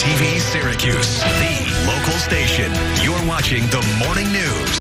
TV Syracuse, the local station. You're watching the Morning News.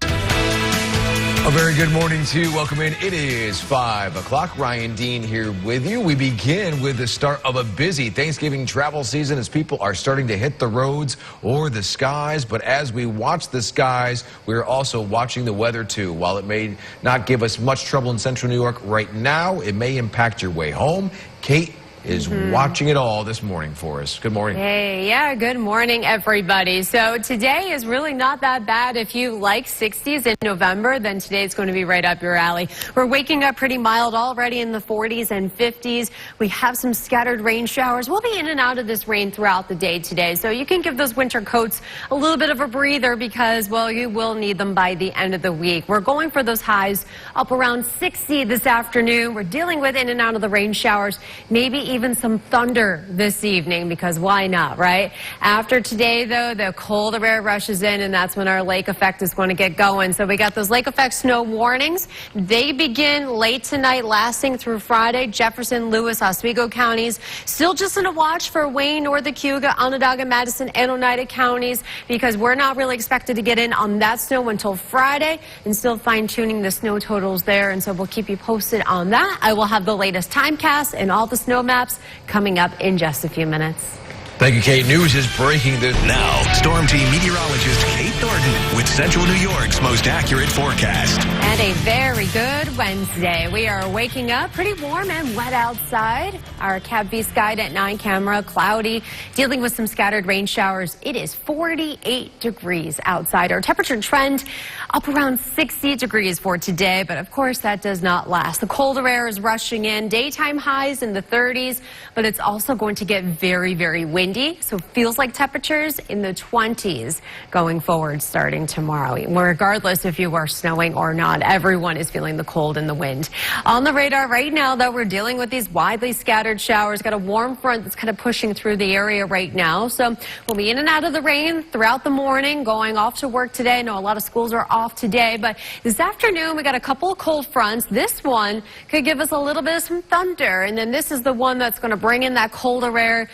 A very good morning to you. Welcome in. It is 5 o'clock. Ryan Dean here with you. We begin with the start of a busy Thanksgiving travel season as people are starting to hit the roads or the skies. But as we watch the skies, we're also watching the weather too. While it may not give us much trouble in central New York right now, it may impact your way home. Kate is watching it all this morning for us. Good morning. Hey, yeah, good morning, everybody. So today is really not that bad. If you like 60s in November, then today's going to be right up your alley. We're waking up pretty mild already in the 40s and 50s. We have some scattered rain showers. We'll be in and out of this rain throughout the day today. So you can give those winter coats a little bit of a breather because, well, you will need them by the end of the week. We're going for those highs up around 60 this afternoon. We're dealing with in and out of the rain showers, maybe even some thunder this evening, because why not, right? After today, though, the colder air rushes in, and that's when our lake effect is going to get going. So we got those lake effect snow warnings. They begin late tonight, lasting through Friday. Jefferson, Lewis, Oswego counties still just in a watch for Wayne, Northern Cayuga, Onondaga, Madison, and Oneida counties, because we're not really expected to get in on that snow until Friday, and still fine-tuning the snow totals there. And so we'll keep you posted on that. I will have the latest timecast and all the snow maps coming up in just a few minutes. Thank you, Kate. News is breaking this. Now, Storm Team meteorologist Kate Thornton with Central New York's most accurate forecast. And a very good Wednesday. We are waking up pretty warm and wet outside. Our Cab V skied at 9 camera, cloudy, dealing with some scattered rain showers. It is 48 degrees outside. Our temperature trend up around 60 degrees for today, but of course that does not last. The colder air is rushing in. Daytime highs in the 30s, but it's also going to get very, very windy. So it feels like temperatures in the 20s going forward starting tomorrow. Regardless if you are snowing or not, everyone is feeling the cold and the wind. On the radar right now, though, we're dealing with these widely scattered showers. Got a warm front that's kind of pushing through the area right now. So we'll be in and out of the rain throughout the morning, going off to work today. I know a lot of schools are off today, but this afternoon we got a couple of cold fronts. This one could give us a little bit of some thunder, and then this is the one that's going to bring in that colder air.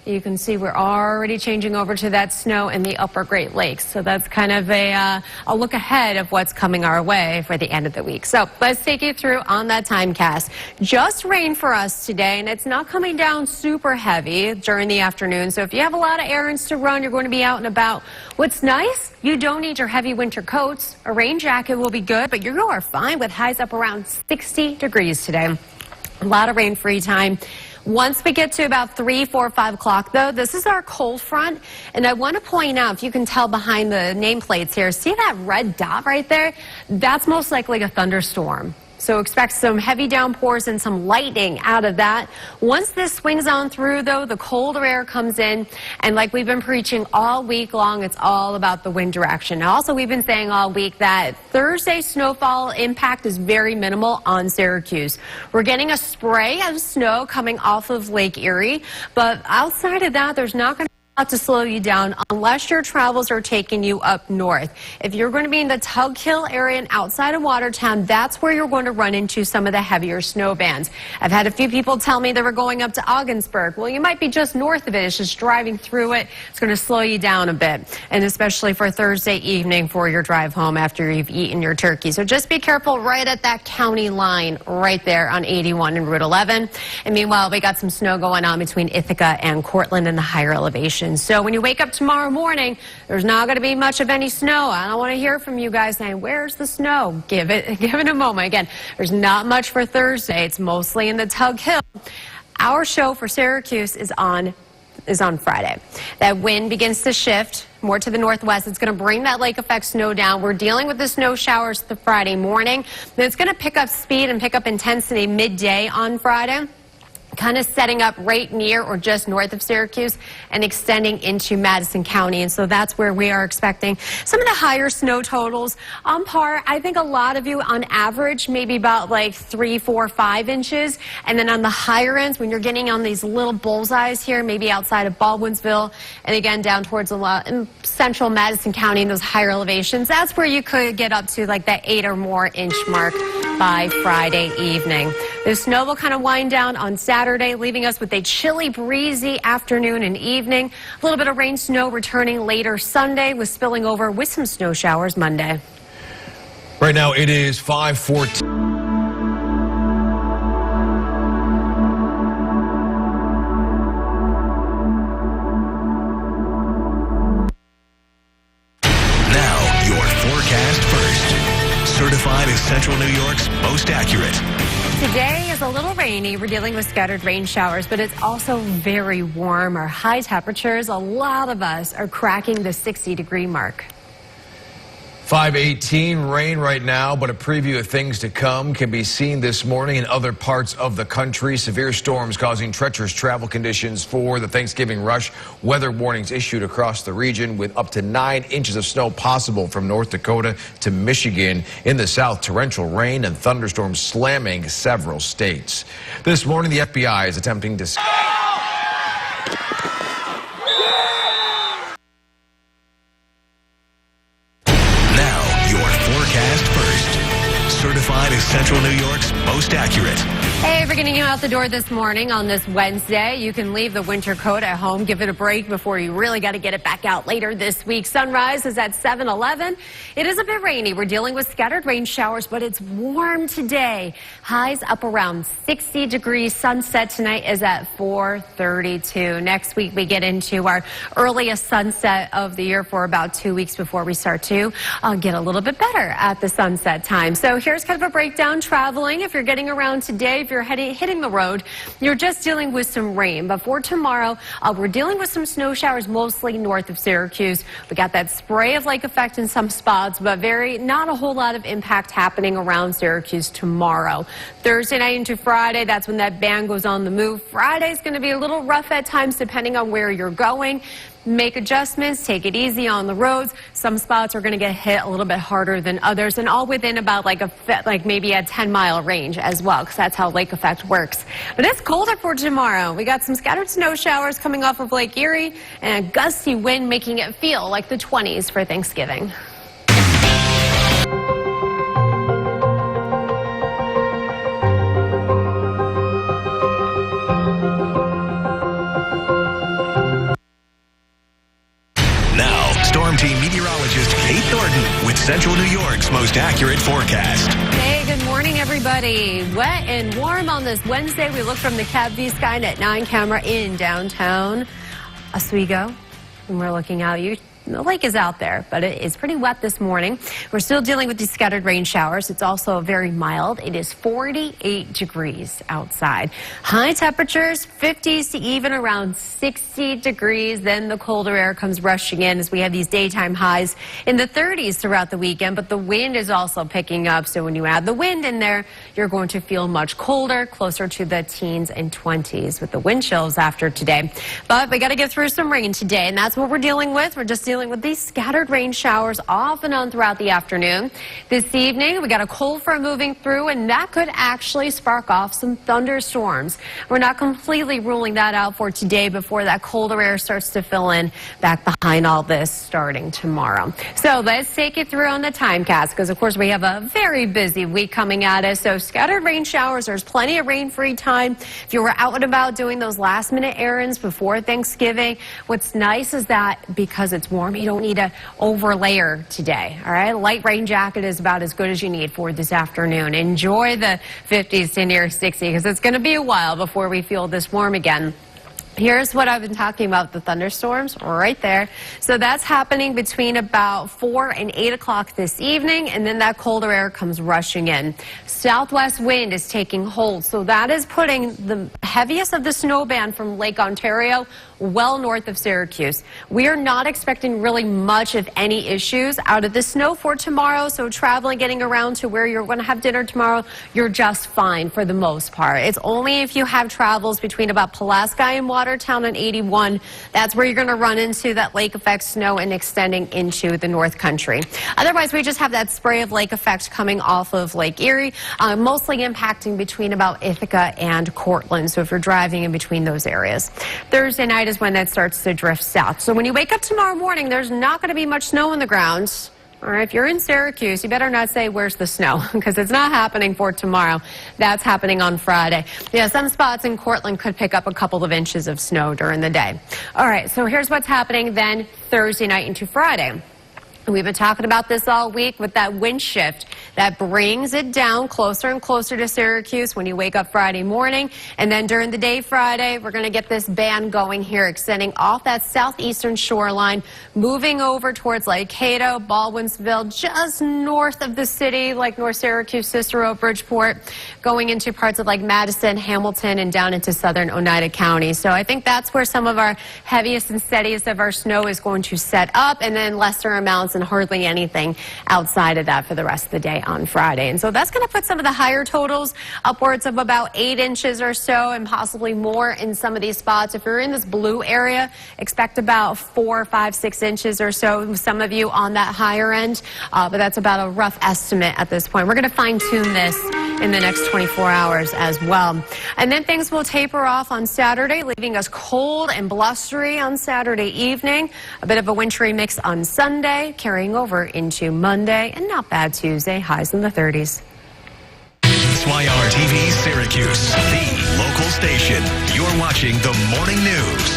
You can see we're already changing over to that snow in the upper Great Lakes. So that's kind of a look ahead of what's coming our way for the end of the week. So let's take you through on that timecast. Just rain for us today, and it's not coming down super heavy during the afternoon. So if you have a lot of errands to run, you're going to be out and about. What's nice, you don't need your heavy winter coats. A rain jacket will be good, but you are fine with highs up around 60 degrees today. A lot of rain-free time. Once we get to about 3, 4, 5 o'clock, though, this is our cold front. And I want to point out, if you can tell behind the nameplates here, see that red dot right there? That's most likely a thunderstorm. So expect some heavy downpours and some lightning out of that. Once this swings on through, though, the colder air comes in. And like we've been preaching all week long, it's all about the wind direction. Now, also, we've been saying all week that Thursday snowfall impact is very minimal on Syracuse. We're getting a spray of snow coming off of Lake Erie. But outside of that, there's not going to to slow you down unless your travels are taking you up north. If you're going to be in the Tug Hill area and outside of Watertown, that's where you're going to run into some of the heavier snow bands. I've had a few people tell me they were going up to Ogdensburg. Well, you might be just north of it. It's just driving through it. It's going to slow you down a bit, and especially for Thursday evening for your drive home after you've eaten your turkey. So just be careful right at that county line right there on 81 and Route 11. And meanwhile, we got some snow going on between Ithaca and Cortland in the higher elevation. So when you wake up tomorrow morning, there's not going to be much of any snow. I don't want to hear from you guys saying, where's the snow? Give it a moment. Again, there's not much for Thursday. It's mostly in the Tug Hill. Our show for Syracuse is on Friday. That wind begins to shift more to the northwest. It's going to bring that lake effect snow down. We're dealing with the snow showers the Friday morning. Then it's going to pick up speed and pick up intensity midday on Friday, kind of setting up right near or just north of Syracuse and extending into Madison County. And so that's where we are expecting some of the higher snow totals. On par, I think a lot of you on average, maybe about like 3, 4, 5 inches. And then on the higher ends, when you're getting on these little bullseyes here, maybe outside of Baldwinsville, and again down towards a lot in central Madison County in those higher elevations, that's where you could get up to like that 8 or more inch mark. by Friday evening. The snow will kind of wind down on Saturday, leaving us with a chilly, breezy afternoon and evening. A little bit of rain, snow returning later Sunday, with spilling over with some snow showers Monday. Right now it is 5:14. Certified as Central New York's most accurate. Today is a little rainy. We're dealing with scattered rain showers, but it's also very warm. Our high temperatures, a lot of us are cracking the 60-degree mark. 5:18, rain right now, but a preview of things to come can be seen this morning in other parts of the country. Severe storms causing treacherous travel conditions for the Thanksgiving rush. Weather warnings issued across the region, with up to 9 inches of snow possible from North Dakota to Michigan. In the south, torrential rain and thunderstorms slamming several states. This morning, the FBI is attempting to... Certified as Central New York's most accurate. Hey, if we're getting you out the door this morning on this Wednesday, you can leave the winter coat at home, give it a break before you really got to get it back out later this week. Sunrise is at 7:11. It is a bit rainy. We're dealing with scattered rain showers, but it's warm today. Highs up around 60 degrees. Sunset tonight is at 4:32. Next week, we get into our earliest sunset of the year for about 2 weeks before we start to get a little bit better at the sunset time. So here's kind of a breakdown traveling. If you're getting around today, if you're hitting the road, you're just dealing with some rain. But for tomorrow, we're dealing with some snow showers, mostly north of Syracuse. We got that spray of lake effect in some spots, but not a whole lot of impact happening around Syracuse tomorrow. Thursday night into Friday, that's when that band goes on the move. Friday's going to be a little rough at times, depending on where you're going. Make adjustments, take it easy on the roads. Some spots are going to get hit a little bit harder than others, and all within about maybe a 10-mile range as well, because that's how lake effect works. But it's colder for tomorrow. We got some scattered snow showers coming off of Lake Erie, and a gusty wind making it feel like the 20s for Thanksgiving. Storm Team meteorologist Kate Thornton with Central New York's most accurate forecast. Hey, good morning, everybody. Wet and warm on this Wednesday. We look from the CAPV Skynet 9 camera in downtown Oswego, and we're looking out. The lake is out there, but it is pretty wet this morning. We're still dealing with these scattered rain showers. It's also very mild. It is 48 degrees outside. High temperatures, 50s to even around 60 degrees. Then the colder air comes rushing in as we have these daytime highs in the 30s throughout the weekend. But the wind is also picking up. So when you add the wind in there, you're going to feel much colder, closer to the teens and 20s with the wind chills after today. But we got to get through some rain today, and that's what we're dealing with. We're just dealing with these scattered rain showers off and on throughout the afternoon. This evening, we got a cold front moving through, and that could actually spark off some thunderstorms. We're not completely ruling that out for today before that colder air starts to fill in back behind all this starting tomorrow. So let's take it through on the timecast, because of course we have a very busy week coming at us. So scattered rain showers, there's plenty of rain-free time. If you were out and about doing those last-minute errands before Thanksgiving, what's nice is that because it's warm, you don't need to overlayer today. All right, a light rain jacket is about as good as you need for this afternoon. Enjoy the 50s to near 60, because it's going to be a while before we feel this warm again. Here's what I've been talking about, the thunderstorms right there. So that's happening between about 4 and 8 o'clock this evening, and then that colder air comes rushing in. Southwest wind is taking hold, so that is putting the heaviest of the snow band from Lake Ontario well north of Syracuse. We are not expecting really much of any issues out of the snow for tomorrow, so traveling, getting around to where you're going to have dinner tomorrow, you're just fine for the most part. It's only if you have travels between about Pulaski and Watertown on 81, that's where you're going to run into that lake effect snow and extending into the North Country. Otherwise, we just have that spray of lake effect coming off of Lake Erie, mostly impacting between about Ithaca and Cortland, so if you're driving in between those areas. Thursday night is when that starts to drift south. So when you wake up tomorrow morning, there's not going to be much snow on the ground. All right, if you're in Syracuse, you better not say, where's the snow? Because it's not happening for tomorrow. That's happening on Friday. Yeah, some spots in Cortland could pick up a couple of inches of snow during the day. All right, so here's what's happening then Thursday night into Friday. We've been talking about this all week with that wind shift that brings it down closer and closer to Syracuse when you wake up Friday morning. And then during the day Friday, we're going to get this band going here, extending off that southeastern shoreline, moving over towards Lake Cato, Baldwinsville, just north of the city, like North Syracuse, Cicero, Bridgeport, going into parts of like Madison, Hamilton, and down into southern Oneida County. So I think that's where some of our heaviest and steadiest of our snow is going to set up, and then lesser amounts and hardly anything outside of that for the rest of the day on Friday. And so that's going to put some of the higher totals upwards of about 8 inches or so, and possibly more in some of these spots. If you're in this blue area, expect about 4, 5, 6 inches or so. Some of you on that higher end, but that's about a rough estimate at this point. We're going to fine tune this in the next 24 hours as well. And then things will taper off on Saturday, leaving us cold and blustery on Saturday evening. A bit of a wintry mix on Sunday, carrying over into Monday, and not bad Tuesday, highs in the 30s. ITheir TV Syracuse, the local station. You're watching the morning news.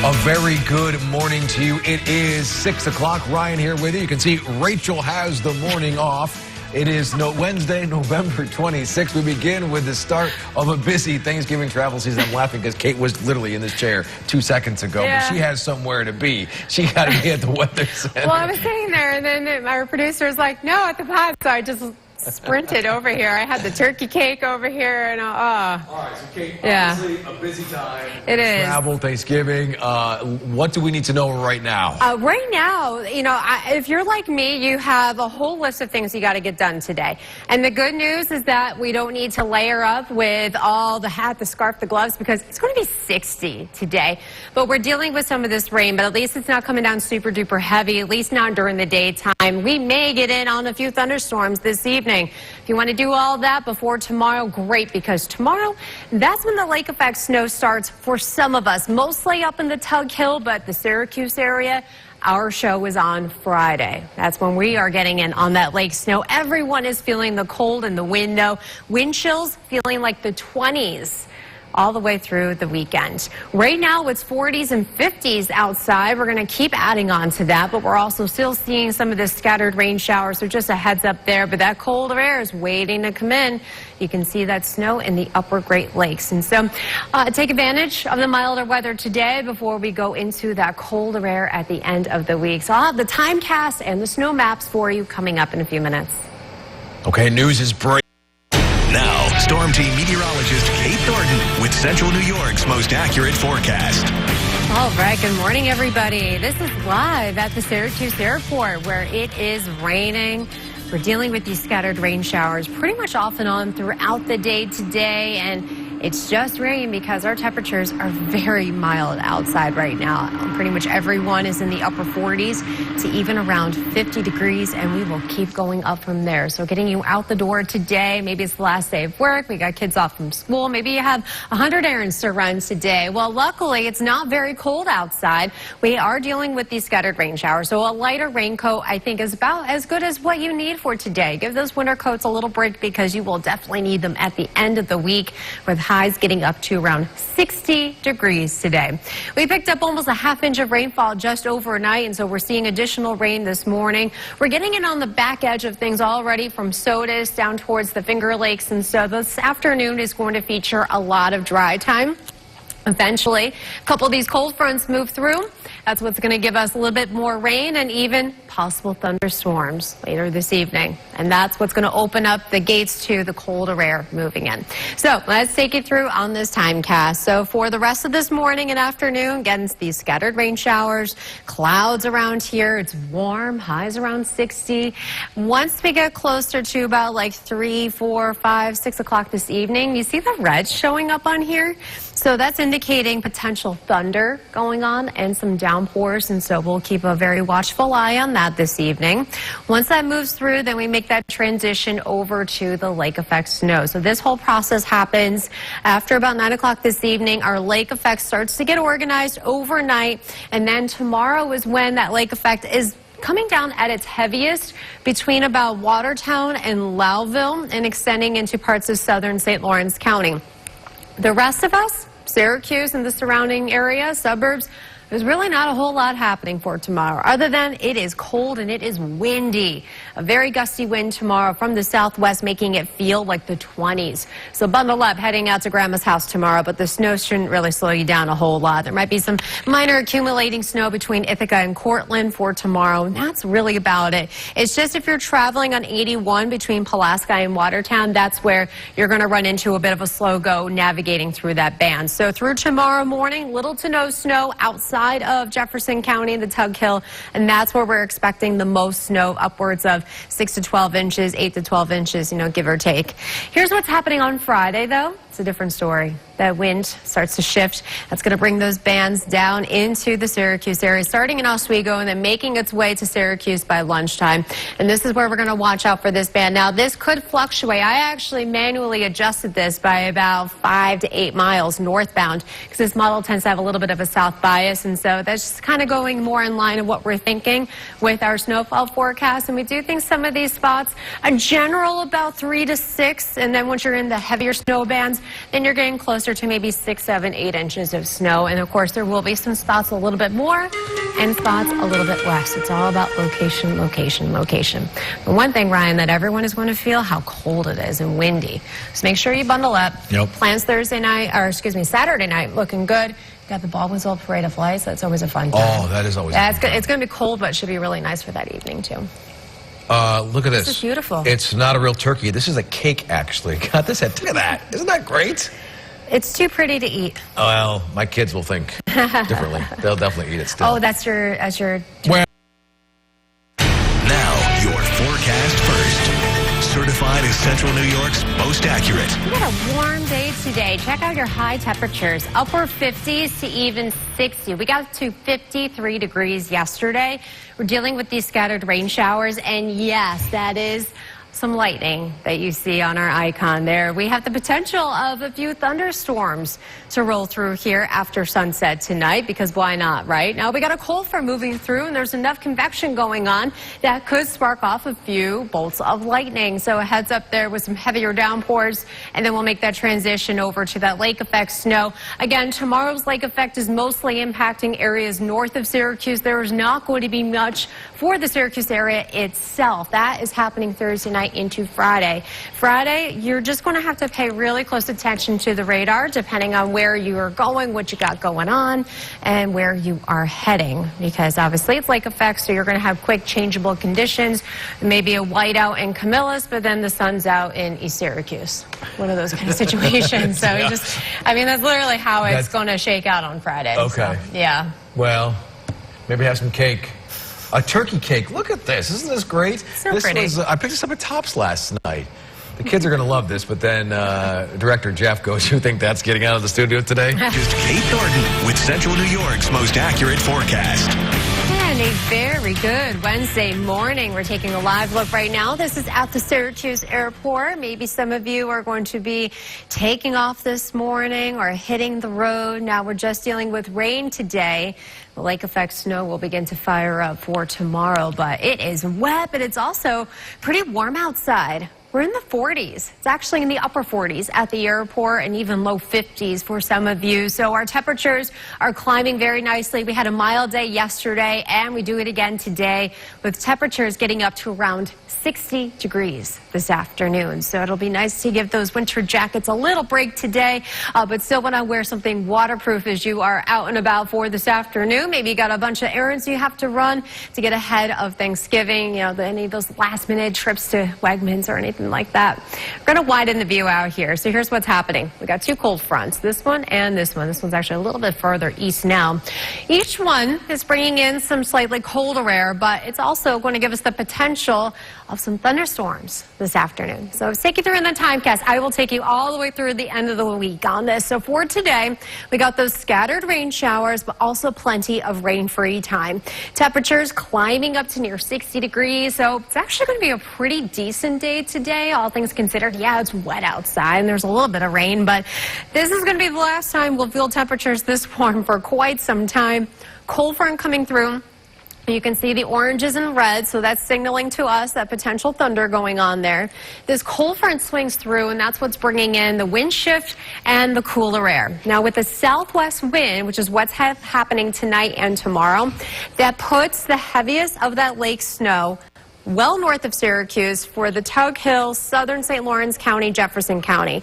A very good morning to you. It is 6 o'clock. Ryan here with you. You can see Rachel has the morning off. It is Wednesday, November 26th. We begin with the start of a busy Thanksgiving travel season. I'm laughing because Kate was literally in this chair 2 seconds ago, yeah. But she has somewhere to be. She got to be at the weather center. Well, I was sitting there, and then our producer was like, no, at the pod. So I just sprinted over here. I had the turkey cake over here, and all right, so Kate, yeah. Obviously a busy time. It is. Travel, Thanksgiving. What do we need to know right now? Right now, you know, if you're like me, you have a whole list of things you got to get done today. And the good news is that we don't need to layer up with all the hat, the scarf, the gloves, because it's going to be 60 today. But we're dealing with some of this rain, but at least it's not coming down super duper heavy, at least not during the daytime. We may get in on a few thunderstorms this evening. If you want to do all that before tomorrow, great, because tomorrow, that's when the lake effect snow starts for some of us, mostly up in the Tug Hill, but the Syracuse area. Our show is on Friday. That's when we are getting in on that lake snow. Everyone is feeling the cold and the wind, though. Wind chills feeling like the 20s. All the way through the weekend. Right now, it's 40s and 50s outside. We're going to keep adding on to that, but we're also still seeing some of the scattered rain showers, so just a heads up there. But that colder air is waiting to come in. You can see that snow in the upper Great Lakes. And so take advantage of the milder weather today before we go into that colder air at the end of the week. So I'll have the timecast and the snow maps for you coming up in a few minutes. Okay, news is breaking. Now, Storm Team meteorologist Kate Thornton with Central New York's most accurate forecast. All right, good morning, everybody. This is live at the Syracuse Airport, where it is raining. We're dealing with these scattered rain showers pretty much off and on throughout the day today, and it's just rain because our temperatures are very mild outside right now. Pretty much everyone is in the upper 40s to even around 50 degrees, and we will keep going up from there. So getting you out the door today, maybe it's the last day of work, we got kids off from school, maybe you have 100 errands to run today. Well, luckily, it's not very cold outside. We are dealing with these scattered rain showers, so a lighter raincoat, I think, is about as good as what you need for today. Give those winter coats a little break because you will definitely need them at the end of the week, with highs getting up to around 60 degrees today. We picked up almost a half inch of rainfall just overnight, and so we're seeing additional rain this morning. We're getting in on the back edge of things already from Sodus down towards the Finger Lakes, and so this afternoon is going to feature a lot of dry time. Eventually, a couple of these cold fronts move through. That's what's going to give us a little bit more rain and even possible thunderstorms later this evening. And that's what's going to open up the gates to the colder air moving in. So let's take you through on this timecast. So for the rest of this morning and afternoon, again, it's these scattered rain showers, clouds around here. It's warm, highs around 60. Once we get closer to about like 3, 4, 5, 6 o'clock this evening, you see the red showing up on here? So that's indicating potential thunder going on and some downpours, and so we'll keep a very watchful eye on that this evening. Once that moves through, then we make that transition over to the lake effect snow. So this whole process happens after about 9 o'clock this evening. Our lake effect starts to get organized overnight, and then tomorrow is when that lake effect is coming down at its heaviest between about Watertown and Lowville and extending into parts of southern St. Lawrence County. The rest of us, Syracuse and the surrounding area, suburbs, there's really not a whole lot happening for tomorrow, other than it is cold and it is windy. A very gusty wind tomorrow from the southwest, making it feel like the 20s. So bundle up heading out to Grandma's house tomorrow, but the snow shouldn't really slow you down a whole lot. There might be some minor accumulating snow between Ithaca and Cortland for tomorrow, and that's really about it. It's just if you're traveling on 81 between Pulaski and Watertown, that's where you're going to run into a bit of a slow go navigating through that band. So through tomorrow morning, little to no snow outside of Jefferson County, the Tug Hill, and that's where we're expecting the most snow, upwards of 6 to 12 inches, 8 to 12 inches, give or take. Here's what's happening on Friday, though. It's a different story. That wind starts to shift. That's going to bring those bands down into the Syracuse area, starting in Oswego and then making its way to Syracuse by lunchtime. And this is where we're going to watch out for this band. Now, this could fluctuate. I actually manually adjusted this by about 5 to 8 miles northbound because this model tends to have a little bit of a south bias. And so that's just kind of going more in line of what we're thinking with our snowfall forecast. And we do think some of these spots, a general about 3 to 6. And then once you're in the heavier snow bands, then you're getting closer to maybe 6, 7, 8 inches of snow. And of course, there will be some spots a little bit more and spots a little bit less. It's all about location, location, location. But one thing, Ryan, that everyone is going to feel how cold it is and windy. So make sure you bundle up. Yep. Plans Saturday night looking good. Got the Baldwinsville Parade of Lights. That's always a fun time. Oh, that is always That's good. It's going to be cold, but it should be really nice for that evening, too. Look at this. This is beautiful. It's not a real turkey. This is a cake, actually. Got this head. Look at that. Isn't that great? It's too pretty to eat. Well, my kids will think differently. They'll definitely eat it still. Oh, that's your... Well, Now, your forecast first. Certified as Central New York's most accurate. We got a warm day today. Check out your high temperatures. Upper 50s to even 60. We got to 53 degrees yesterday. We're dealing with these scattered rain showers. And yes, that is some lightning that you see on our icon there. We have the potential of a few thunderstorms to roll through here after sunset tonight, because why not, right? Now we got a cold front moving through and there's enough convection going on that could spark off a few bolts of lightning. So a heads up there with some heavier downpours, and then we'll make that transition over to that lake effect snow. Again, tomorrow's lake effect is mostly impacting areas north of Syracuse. There is not going to be much for the Syracuse area itself. That is happening Thursday night into Friday. Friday, you're just going to have to pay really close attention to the radar, depending on where you are going, what you got going on, and where you are heading, because obviously it's lake effect, so you're going to have quick changeable conditions, maybe a whiteout in Camillus, but then the sun's out in East Syracuse. One of those kind of situations. So you just, I mean, that's literally how it's going to shake out on Friday. Okay. So, yeah. well, maybe have some cake. A turkey cake. Look at this. Isn't this great? So pretty. I picked this up at Tops last night. The kids are going to love this, but then Director Jeff goes, you think that's getting out of the studio today? Just Kate Thornton with Central New York's most accurate forecast. And a very good Wednesday morning. We're taking a live look right now. This is at the Syracuse airport. Maybe some of you are going to be taking off this morning or hitting the road. Now we're just dealing with rain today. The lake effect snow will begin to fire up for tomorrow, but it is wet, but it's also pretty warm outside. We're in the 40s. It's actually in the upper 40s at the airport and even low 50s for some of you. So our temperatures are climbing very nicely. We had a mild day yesterday and we do it again today with temperatures getting up to around 60 degrees this afternoon. So it'll be nice to give those winter jackets a little break today, but still want to wear something waterproof as you are out and about for this afternoon. Maybe you got a bunch of errands you have to run to get ahead of Thanksgiving, any of those last minute trips to Wegmans or anything like that. We're going to widen the view out here. So here's what's happening. We got two cold fronts, this one and this one. This one's actually a little bit further east now. Each one is bringing in some slightly colder air, but it's also going to give us the potential of some thunderstorms this afternoon. So take you through in the timecast. I will take you all the way through the end of the week on this. So for today, we got those scattered rain showers, but also plenty of rain-free time. Temperatures climbing up to near 60 degrees. So it's actually going to be a pretty decent day today, all things considered. Yeah, it's wet outside and there's a little bit of rain, but this is going to be the last time we'll feel temperatures this warm for quite some time. Cold front coming through. You can see the oranges and reds, so that's signaling to us that potential thunder going on there. This cold front swings through, and that's what's bringing in the wind shift and the cooler air. Now, with the southwest wind, which is what's happening tonight and tomorrow, that puts the heaviest of that lake snow well north of Syracuse for the Tug Hill, southern St. Lawrence County, Jefferson County.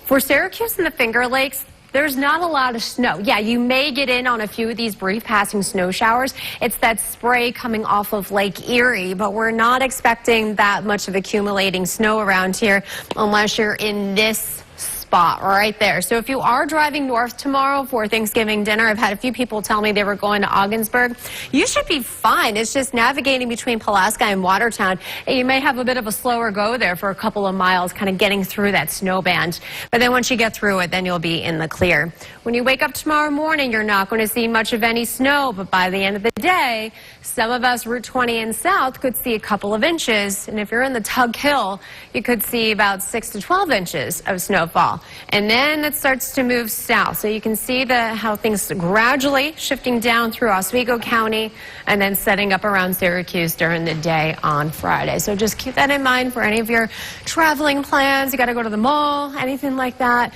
For Syracuse and the Finger Lakes, there's not a lot of snow. Yeah, you may get in on a few of these brief passing snow showers. It's that spray coming off of Lake Erie, but we're not expecting that much of accumulating snow around here unless you're in this spot right there. So if you are driving north tomorrow for Thanksgiving dinner, I've had a few people tell me they were going to Ogdensburg. You should be fine. It's just navigating between Pulaski and Watertown. And you may have a bit of a slower go there for a couple of miles, kind of getting through that snow band. But then once you get through it, then you'll be in the clear. When you wake up tomorrow morning, you're not going to see much of any snow, but by the end of the day, some of us Route 20 and south could see a couple of inches. And if you're in the Tug Hill, you could see about 6 to 12 inches of snowfall. And then it starts to move south. So you can see how things gradually shifting down through Oswego County and then setting up around Syracuse during the day on Friday. So just keep that in mind for any of your traveling plans. You got to go to the mall, anything like that.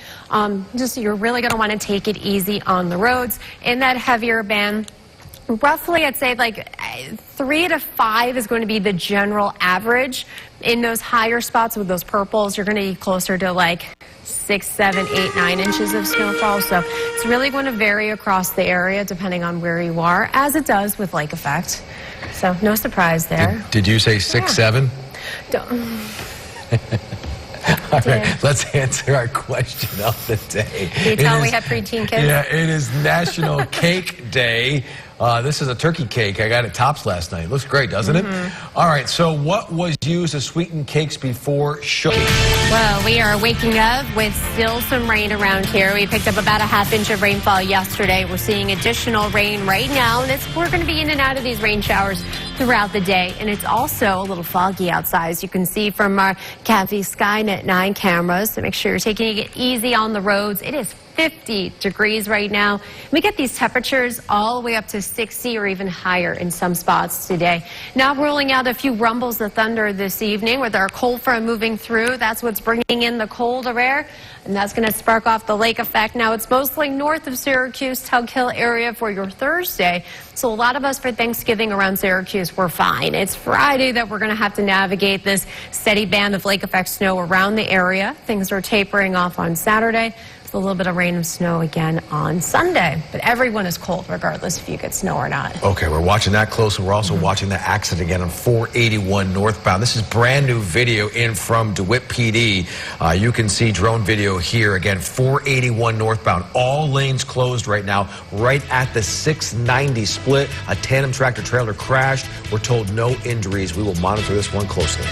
You're really going to want to take it easy on the roads. In that heavier band, roughly, I'd say like 3 to 5 is going to be the general average. In those higher spots with those purples, you're going to be closer to like 6, 7, 8, 9 inches of snowfall. So it's really going to vary across the area depending on where you are, as it does with lake effect. So no surprise there. Did you say 6, 7? All right, let's answer our question of the day. Can you tell we have preteen kids? Yeah, it is National Cake Day. This is a turkey cake. I got it Tops last night. It looks great, doesn't it? All right, so what was used to sweeten cakes before sugar? Well, we are waking up with still some rain around here. We picked up about a ½ inch of rainfall yesterday. We're seeing additional rain right now, and we're going to be in and out of these rain showers throughout the day. And it's also a little foggy outside, as you can see from our Kathy Skynet 9 cameras. So make sure you're taking it easy on the roads. It is 50 degrees right now. We get these temperatures all the way up to 60 or even higher in some spots today. Now ruling out a few rumbles of thunder this evening with our cold front moving through. That's what's bringing in the colder air, and that's going to spark off the lake effect. Now it's mostly north of Syracuse, Tug Hill area for your Thursday. So a lot of us for Thanksgiving around Syracuse, we're fine. It's Friday that we're going to have to navigate this steady band of lake effect snow around the area. Things are tapering off on Saturday. A little bit of rain and snow again on Sunday. But everyone is cold regardless if you get snow or not. Okay, we're watching that close, and we're also watching the accident again on 481 northbound. This is brand new video in from DeWitt PD. You can see drone video here. Again, 481 northbound. All lanes closed right now, right at the 690 split. A tandem tractor trailer crashed. We're told no injuries. We will monitor this one closely.